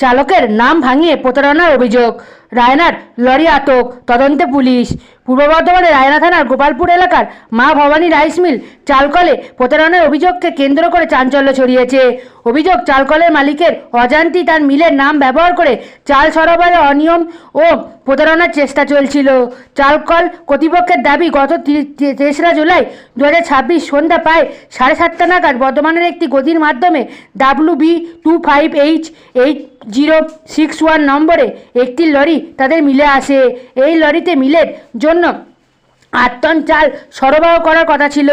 চালকের নাম ভাঙিয়ে প্রতারণার অভিযোগ, রায়নার লরি আটক, তদন্তে পুলিশ। পূর্ব বর্ধমানের রায়না থানার গোপালপুর এলাকার মা ভবানী রাইস মিল চালকলে প্রতারণার অভিযোগকে কেন্দ্র করে চাঞ্চল্য ছড়িয়েছে। অভিযোগ, চালকলের মালিকের অজান্তেই তার মিলের নাম ব্যবহার করে চাল সরবরাহে অনিয়ম ও প্রতারণার চেষ্টা চলছিল। চালকল কর্তৃপক্ষের দাবি, গত 3রা জুলাই 2026 সন্ধ্যা প্রায় 7:30 নাগাদ বর্ধমানের একটি গদির মাধ্যমে WB25H8061 নম্বরে একটি লরি তাদের মিলে আসে। এই লরিতে মিলের জন্য 8 টন চাল সরবরাহ করার কথা ছিল,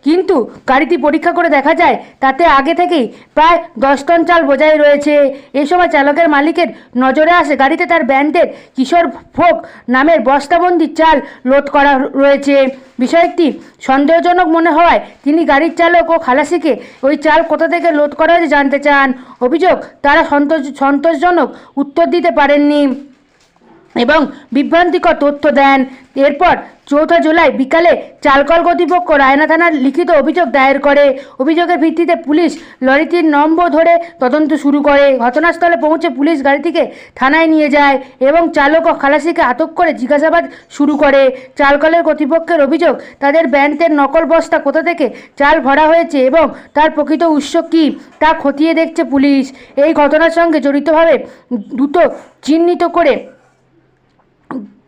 কিন্তু গাড়িটি পরীক্ষা করে দেখা যায় তাতে আগে থেকেই প্রায় 10 টন চাল বোঝাই রয়েছে। এই সময় চালকের মালিকের নজরে আসে গাড়িতে তার ব্র্যান্ডের কিশোর ভোগ নামের বস্তাবন্দি চাল লোড করা রয়েছে। বিষয়টি সন্দেহজনক মনে হওয়ায় তিনি গাড়ির চালক ও খালাসিকে ওই চাল কোথা থেকে লোড করা হয়েছে জানতে চান। অভিযোগ, তারা সন্তোষজনক উত্তর দিতে পারেননি এবং বিভ্রান্তিকর তথ্য দেন। এরপর 4 জুলাই বিকালে চালকল কর্তৃপক্ষ রায়না থানার লিখিত অভিযোগ দায়ের করে। অভিযোগের ভিত্তিতে পুলিশ লরিটির নম্বর ধরে তদন্ত শুরু করে। ঘটনাস্থলে পৌঁছে পুলিশ গাড়িটিকে থানায় নিয়ে যায় এবং চালক ও খালাসিকে আটক করে জিজ্ঞাসাবাদ শুরু করে। চালকলের কর্তৃপক্ষের অভিযোগ, তাদের ব্যান্ডের নকল বস্তা কোথা থেকে চাল ভরা হয়েছে এবং তার প্রকৃত উৎস কী তা খতিয়ে দেখছে পুলিশ। এই ঘটনার সঙ্গে জড়িতভাবে দ্রুত চিহ্নিত করে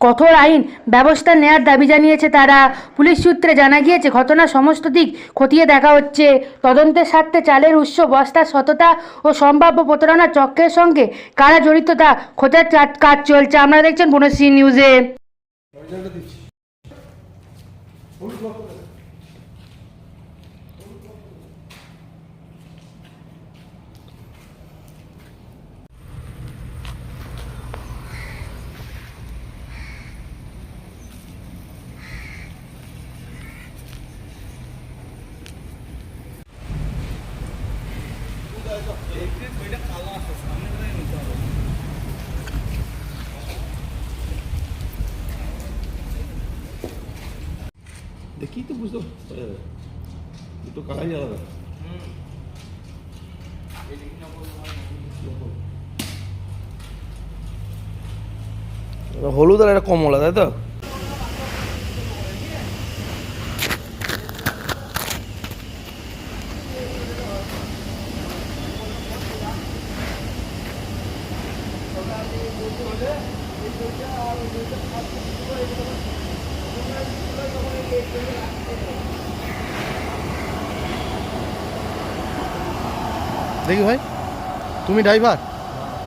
কঠোর আইন ব্যবস্থা নেওয়ার দাবি জানিয়েছে তারা। পুলিশ সূত্রে জানা গিয়েছে, ঘটনার সমস্ত দিক খতিয়ে দেখা হচ্ছে। তদন্তের স্বার্থে চালের উৎস, বস্তার সততা ও সম্ভাব্য প্রতারণার চক্রের সঙ্গে কারা জড়িত তা খোঁজার কাজ চলছে। আপনারা দেখছেন বনশ্রী নিউজে। দেখি তো বুঝতে দুটো কালারই আলাদা। হলুদ আর একটা কমলা, তাই তো? দেখি ভাই, তুমি ড্রাইভার?